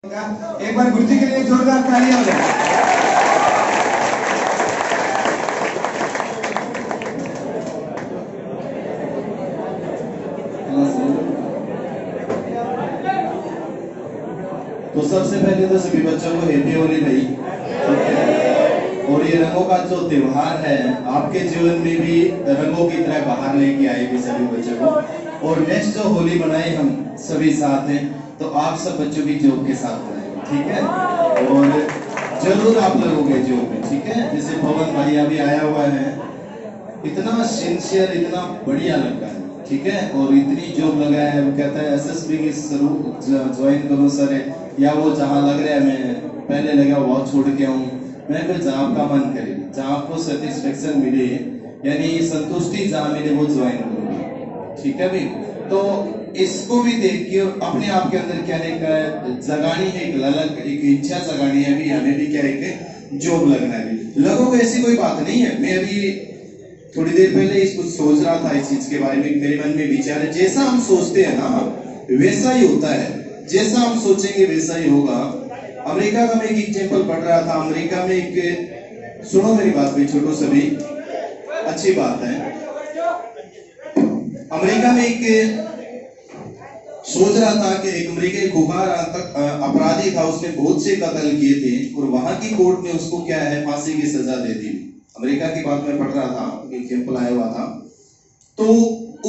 एक बार गुरुजी के लिए जोरदार तालियां हो जाए। तो सबसे पहले तो सभी बच्चों को हैप्पी होली भाई। और ये रंगों का जो त्योहार है आपके जीवन में भी रंगों की तरह बाहर लेके आएगी सभी बच्चों को। और नेक्स्ट जो होली बनाए हम सभी साथ हैं तो आप सब बच्चों की जॉब के साथ बनाएंगे, ठीक है। और जरूर आप लगोगे जॉब में, ठीक है। जैसे पवन भाई अभी आया हुआ है, इतना सिंसियर, इतना बढ़िया लड़का है, ठीक है। और इतनी जॉब लगाया है, वो कहता है एसएसबी की ज्वाइन करो सर, या वो जहाँ लग रहा है मैं पहले लगा वहाँ छोड़ के आऊँ। मैं कोई जहाँ आपका मन करे, जहाँ आपको सेटिस्फेक्शन मिले, यानी संतुष्टि जहाँ मिले वो ज्वाइन करोगे, ठीक है भाई। तो इसको भी देख के अपने आप के अंदर क्या एक जगानी है, एक ललक, एक इच्छा जगानी है भी, हमें भी क्या एक जॉब लगना है भी। लोगों ऐसी कोई बात नहीं है। मैं अभी थोड़ी देर पहले इसको सोच रहा था, इस चीज के बारे में मेरे मन में विचार है। जैसा हम सोचते हैं ना वैसा ही होता है, जैसा हम सोचेंगे वैसा ही होगा। अमेरिका का मैं एक एग्जांपल पढ़ रहा था। अमेरिका में एक, सुनो मेरी बात भी छोटो सभी, अच्छी बात है। अमेरिका में एक सोच रहा था कि एक अमेरिकी खुखार अपराधी था, उसने बहुत से कत्ल किए थे और वहां की कोर्ट ने उसको क्या है फांसी की सजा दे दी। अमेरिका की बात में पढ़ रहा था, एग्जांपल आया हुआ था। तो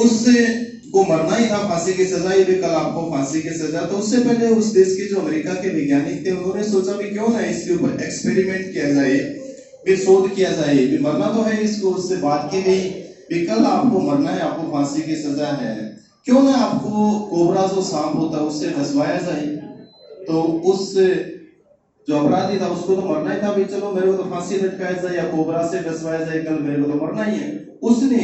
उससे को मरना ही था, फांसी की सजा, ये भी कल आपको फांसी की सजा। तो उससे पहले उस देश के जो अमेरिका के वैज्ञानिक थे उन्होंने सोचा भी क्यों ना इसके ऊपर एक्सपेरिमेंट किया जाए, फिर शोध किया जाए। भी मरना तो है इसको, उससे बात की गई भी कल आपको मरना है, आपको फांसी की सजा है, क्यों ना आपको कोबरा जो सांप होता है उससे डसवाया जाए। तो उस जो अपराधी था उसको तो मरना ही था भी, चलो मेरे को तो फांसी लटकाया जाए या कोबरा से डसवाया जाए, कल मेरे को तो मरना ही है। उसने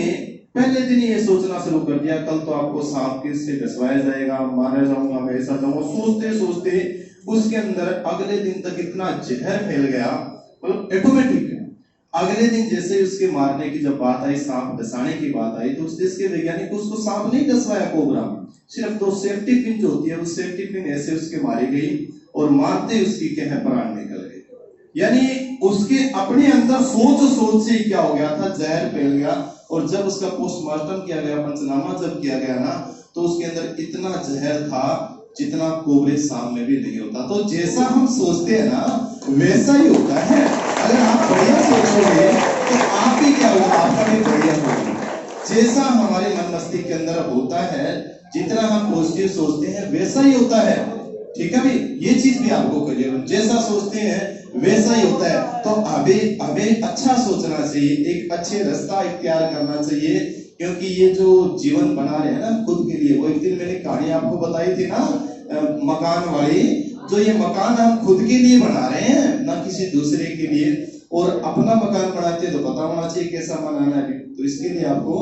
पहले दिन ये सोचना शुरू कर दिया कल तो आपको सांप के से डसवाया जाएगा, मारा जाऊंगा, मैं ऐसा जाऊंगा। सोचते सोचते उसके अंदर अगले दिन तक इतना जहर फैल गया, मतलब ऑटोमेटिक। अगले दिन जैसे उसके मारने की जब बात आई, सांप डसाने की बात आई, तो उस देश के वैज्ञानिक उसको सांप नहीं डसवाया कोबरा, सिर्फ 2 सेफ्टी पिन जो होती है उस सेफ्टी पिन ऐसे उसके मारी गई और मारते उसकी क्या है प्राण निकल गए। यानी उसके अपने अंदर सोच से क्या हो गया था, जहर फैल गया। और जब उसका पोस्टमार्टम किया गया, पंचनामा जब किया गया ना, तो उसके अंदर इतना जहर था जितना कोबरे सांप में भी नहीं होता। तो जैसा हम सोचते हैं ना वैसा ही होता है। अगर आप बढ़िया सोचोगे तो आप भी क्या होगा, आपका भी बढ़िया होगा। जैसा हमारे मन मस्तिष्क के अंदर होता है, जितना हम पॉजिटिव सोचते हैं वैसा ही होता है, ठीक है भाई। ये चीज भी आपको क्लियर, जैसा सोचते हैं वैसा ही होता है। तो अबे अच्छा सोचना चाहिए, एक अच्छे रास्ता इख्तियार करना चाहिए, क्योंकि ये जो जीवन बना रहे हैं ना खुद के लिए, वो एक दिन मैंने कहानी आपको बताई थी ना मकान वाली, जो ये मकान हम खुद के लिए बना रहे हैं ना किसी दूसरे के लिए। और अपना मकान बनाते हैं तो पता होना चाहिए कैसा बनाना है, तो इसके लिए आपको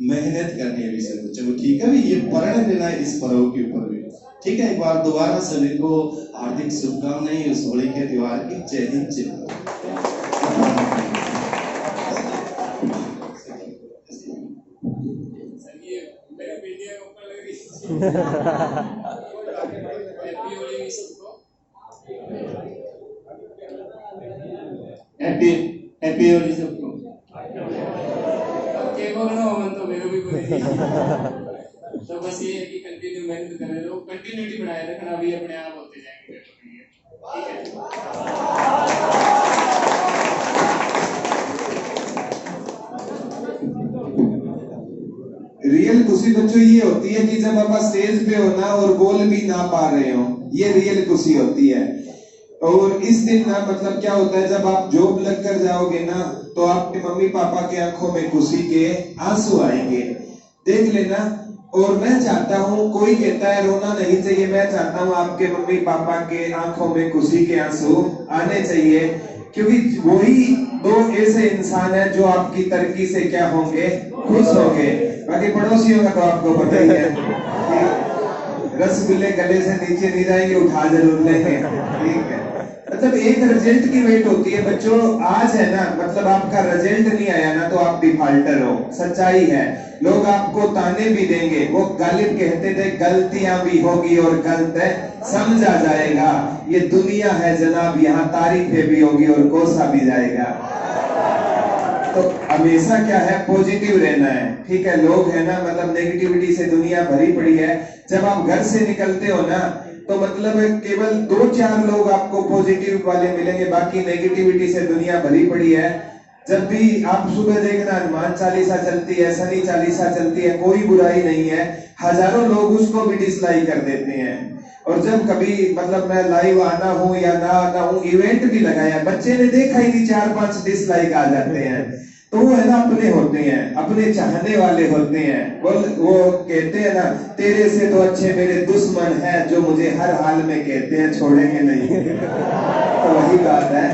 मेहनत करनी है विषय को। चलो ठीक है भाई, ये प्रण लेना है इस पर्व के ऊपर भी, ठीक है। एक बार दोबारा सभी को हार्दिक शुभकामनाएं इस होली के त्योहार की। जय हिंद, जय भारत। हैप्पी होली सबको। केक वगैरह ओवन तो मेरे भी कोई तो बस ये है कि कंटिन्यू मेहनत कर रहे हो, कंटिन्यूटी बनाए रखना, अभी अपने आप होते जाएंगे, ठीक है। रियल खुशी बच्चों ये होती है कि जब आप स्टेज पे हो ना और बोल भी ना पा रहे हो, ये रियल खुशी होती है। और इस दिन ना मतलब क्या होता है, जब आप जॉब लग कर जाओगे ना तो आपके मम्मी पापा के आंखों में खुशी के आंसू आएंगे, देख लेना। और मैं चाहता हूँ, कोई कहता है रोना नहीं चाहिए, मैं चाहता हूँ आपके मम्मी पापा के आंखों में खुशी के आंसू आने चाहिए, क्योंकि वही 2 ऐसे इंसान है जो आपकी तरक्की से क्या होंगे, खुश होंगे। बाकी पड़ोसियों का तो आपको पता ही है, रसगुल्ले गले से नीचे नहीं जाएंगे, उठा जरूर लेंगे, ठीक है। मतलब एक रिजल्ट की वेट होती है बच्चों। आज है ना, मतलब आपका रिजल्ट नहीं आया ना तो आप डिफॉल्टर हो, सच्चाई है। लोग आपको ताने भी देंगे। वो गालिब कहते थे गलतियां भी होगी और गलत है समझा जाएगा। ये दुनिया है जनाब, यहाँ तारीफें भी होगी और कोसा भी जाएगा। तो हमेशा क्या है, पॉजिटिव रहना है। ठीक है, लोग है ना, मतलब नेगेटिविटी से दुनिया भरी पड़ी है। जब आप घर से निकलते हो ना तो मतलब केवल 2-4 लोग आपको पॉजिटिव वाले मिलेंगे, बाकी नेगेटिविटी से दुनिया भरी पड़ी है। जब भी आप सुबह देखना हनुमान चालीसा चलती है, शनि चालीसा चलती है, कोई बुराई नहीं है, हजारों लोग उसको भी डिसलाइक कर देते हैं। और जब कभी मतलब मैं लाइव आना हूं या ना आना हूं, इवेंट भी लगाया, बच्चे ने देखा ही नहीं, 4-5 डिसलाइक आ जाते हैं। तो वो है ना, अपने होते हैं, अपने चाहने वाले होते हैं। वो कहते हैं ना, तेरे से तो अच्छे मेरे दुश्मन हैं जो मुझे हर हाल में कहते हैं छोड़ेंगे नहीं। तो वही बात है।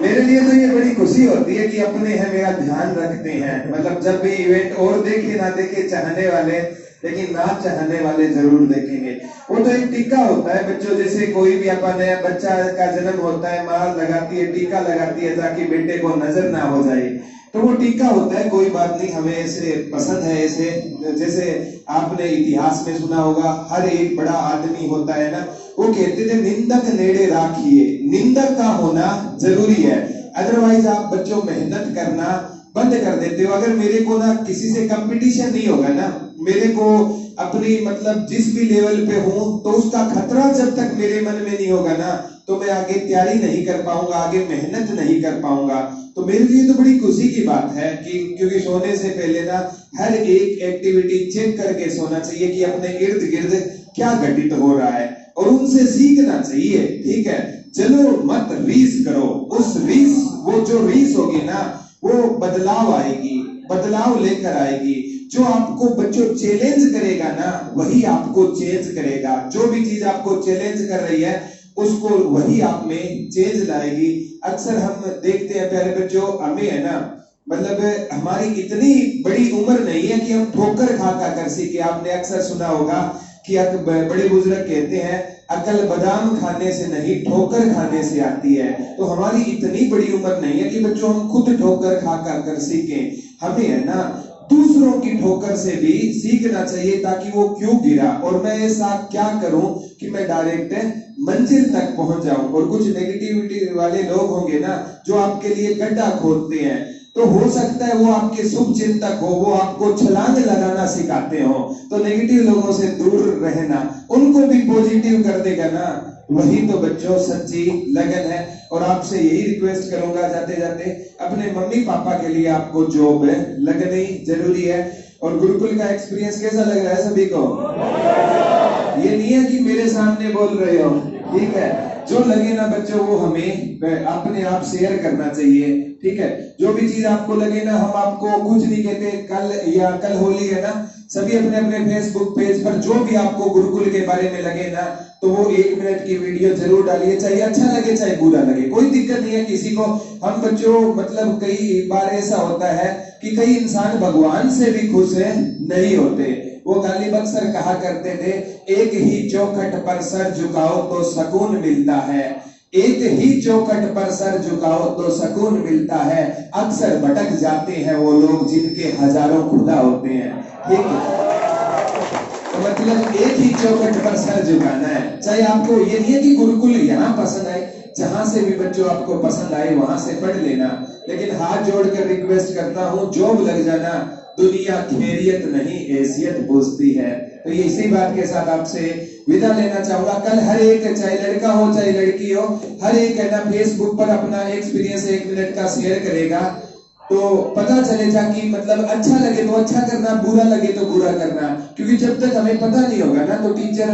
मेरे लिए तो ये बड़ी खुशी होती है कि अपने हैं, मेरा ध्यान रखते हैं। मतलब जब भी इवेंट, और देखे ना देखे चाहने वाले, लेकिन ना चाहने वाले जरूर देखेंगे। वो तो एक टीका होता है बच्चों, जैसे कोई भी अपना नया बच्चा का जन्म होता है, माँ लगाती है, टीका लगाती है ताकि बेटे को नजर ना हो जाए। तो वो टीका होता है, कोई बात नहीं, हमें ऐसे पसंद है। ऐसे जैसे आपने इतिहास में सुना होगा, हर एक बड़ा आदमी होता है ना, वो कहते थे निंदक नेड़े राखिए। निंदक का होना जरूरी है, अदरवाइज आप बच्चों मेहनत करना बंद कर देते हो। अगर मेरे को ना किसी से कंपटीशन नहीं होगा ना, मेरे को अपनी मतलब जिस भी लेवल पे हूं, तो उसका खतरा जब तक मेरे मन में नहीं होगा ना, तो मैं आगे तैयारी नहीं कर पाऊंगा, आगे मेहनत नहीं कर पाऊंगा। तो मेरे लिए तो बड़ी खुशी की बात है कि क्योंकि सोने से पहले ना हर एक एक्टिविटी चेक करके सोना चाहिए कि अपने इर्द गिर्द क्या घटित हो रहा है, और उनसे सीखना चाहिए। ठीक है, चलो मत रीस करो, उस रीस, वो जो रीस होगी ना, वो बदलाव आएगी, बदलाव लेकर आएगी। जो आपको बच्चों चैलेंज करेगा ना, वही आपको चेंज करेगा। जो भी चीज आपको चैलेंज कर रही है, उसको वही आप में चेंज लाएगी। अक्सर हम देखते हैं प्यारे बच्चों, हमें है ना, मतलब हमारी इतनी बड़ी उम्र नहीं है कि हम ठोकर खाता कर सीखे। आपने अक्सर सुना होगा कि बड़े बुजुर्ग कहते हैं, अकल बादाम खाने से नहीं, ठोकर खाने से आती है। तो हमारी इतनी बड़ी उम्र नहीं है कि बच्चों हम खुद ठोकर खा कर सीखें। हमें है ना दूसरों की ठोकर से भी सीखना चाहिए, ताकि वो क्यों गिरा और मैं ऐसा क्या करूं कि मैं डायरेक्ट मंजिल तक पहुंच जाऊं। और कुछ नेगेटिविटी वाले लोग होंगे ना, जो आपके लिए गड्ढा खोदते हैं, तो हो सकता है वो आपके शुभ चिंतक हो, वो आपको छलांग लगाना सिखाते हो। तो नेगेटिव लोगों से दूर रहना, उनको भी पॉजिटिव कर देगा ना, वही तो बच्चों सच्ची लगन है। और आपसे यही रिक्वेस्ट करूंगा जाते जाते, अपने मम्मी पापा के लिए आपको जॉब लगनी जरूरी है। और गुरुकुल का एक्सपीरियंस कैसा लग रहा है सभी को? ये नहीं है कि मेरे सामने बोल रहे हो, ठीक है, जो लगे ना बच्चों वो हमें अपने आप शेयर करना चाहिए। ठीक है, जो भी चीज आपको लगे ना, हम आपको कुछ नहीं कहते। कल होली है ना, सभी अपने अपने फेसबुक पेज पर जो भी आपको गुरुकुल के बारे में लगे ना, तो वो 1 मिनट की वीडियो जरूर डालिए, चाहे अच्छा लगे चाहे बुरा लगे, कोई दिक्कत नहीं है किसी को। हम बच्चों मतलब कई बार ऐसा होता है कि कई इंसान भगवान से भी खुश नहीं होते। वो गालिब अक्सर कहा करते थे, एक ही चौखट पर सर झुकाओ तो सुकून मिलता है, एक ही चौखट पर सर झुकाओ तो सुकून मिलता है। अक्सर भटक जाते हैं वो लोग जिनके हजारों खुदा होते हैं। ठीक है, तो मतलब एक ही चौखट पर सर झुकाना है। चाहे आपको ये नहीं है कि गुरुकुल यहाँ पसंद आए, जहां से भी बच्चों आपको पसंद आए वहां से पढ़ लेना, लेकिन हाथ जोड़कर रिक्वेस्ट करता हूँ, जॉब लग जाना। दुनिया खैरियत नहीं हैसियत पूछती है। तो ये इसी बात के साथ आपसे विदा लेना चाहूंगा। कल हर एक, चाहे लड़का हो चाहे लड़की हो, हर एक है ना फेसबुक पर अपना एक्सपीरियंस 1 मिनट का शेयर करेगा, तो पता चलेगा कि मतलब अच्छा लगे तो अच्छा करना, बुरा लगे तो बुरा करना। क्योंकि जब तक हमें पता नहीं होगा ना, तो टीचर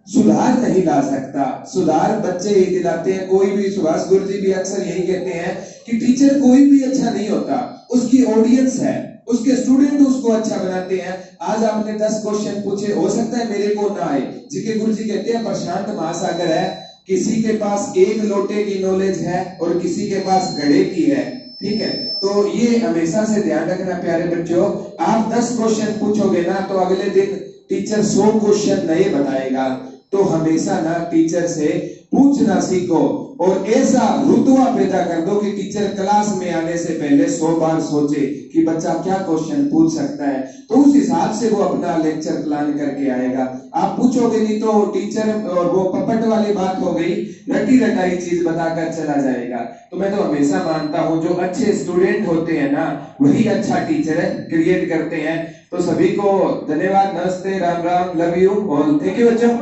सुधार नहीं ला सकता, सुधार बच्चे ही दिलाते हैं। कोई भी, सुभाष गुरुजी भी अक्सर यही कहते हैं कि टीचर कोई भी अच्छा नहीं होता, उसकी ऑडियंस है, उसके स्टूडेंट उसको अच्छा बनाते हैं। आज आपने 10 क्वेश्चन पूछे, हो सकता है मेरे को ना आए। जीके गुरुजी कहते हैं प्रशांत महासागर है, किसी के पास 1 लोटे की नॉलेज है और किसी के पास घड़े की है। ठीक है, तो ये हमेशा से ध्यान रखना प्यारे बच्चों। आप 10 क्वेश्चन पूछोगे ना, तो अगले दिन टीचर 100 क्वेश्चन नए बताएगा। तो हमेशा ना टीचर से पूछना सीखो और ऐसा रुतबा पैदा कर दो कि टीचर क्लास में आने से पहले 100 बार सोचे कि बच्चा क्या क्वेश्चन पूछ सकता है, तो उस हिसाब से वो अपना लेक्चर प्लान करके आएगा। आप पूछोगे नहीं तो टीचर, और वो पपट वाली बात हो गई, रटी रटाई चीज बताकर चला जाएगा। तो मैं तो हमेशा मानता हूं जो अच्छे स्टूडेंट होते हैं ना, वही अच्छा टीचर क्रिएट करते हैं। तो सभी को धन्यवाद, नमस्ते, Ram Ram, love you all, thank you बच्चों।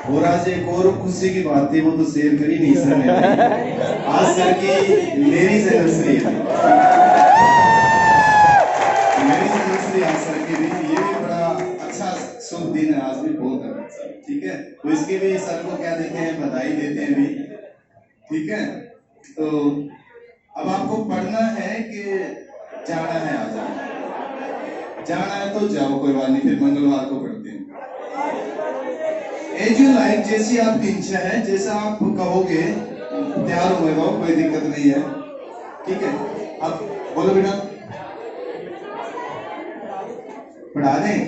और आज एक और खुशी की बात थी, वो तो शेयर कर ही नहीं सर मैंने। आज सर की लेडीज एनिवर्सरी है, लेडीज एनिवर्सरी आज सर की भी, ये भी बड़ा अच्छा शुभ दिन है, आज भी बहुत अच्छा, ठीक है। तो इसके भी सर को क्या देते हैं, बधाई देते हैं भी, ठीक है। तो अब आपको पढ़ना है कि जाना है? आज जाना है तो जाओ, कोई बात नहीं, फिर मंगलवार को पढ़ते हैं। एज यू लाइक, जैसी आपकी इच्छा है, जैसा आप कहोगे तैयार हो जाओ, कोई दिक्कत नहीं है, ठीक है। अब बोलो बेटा, पढ़ा दें?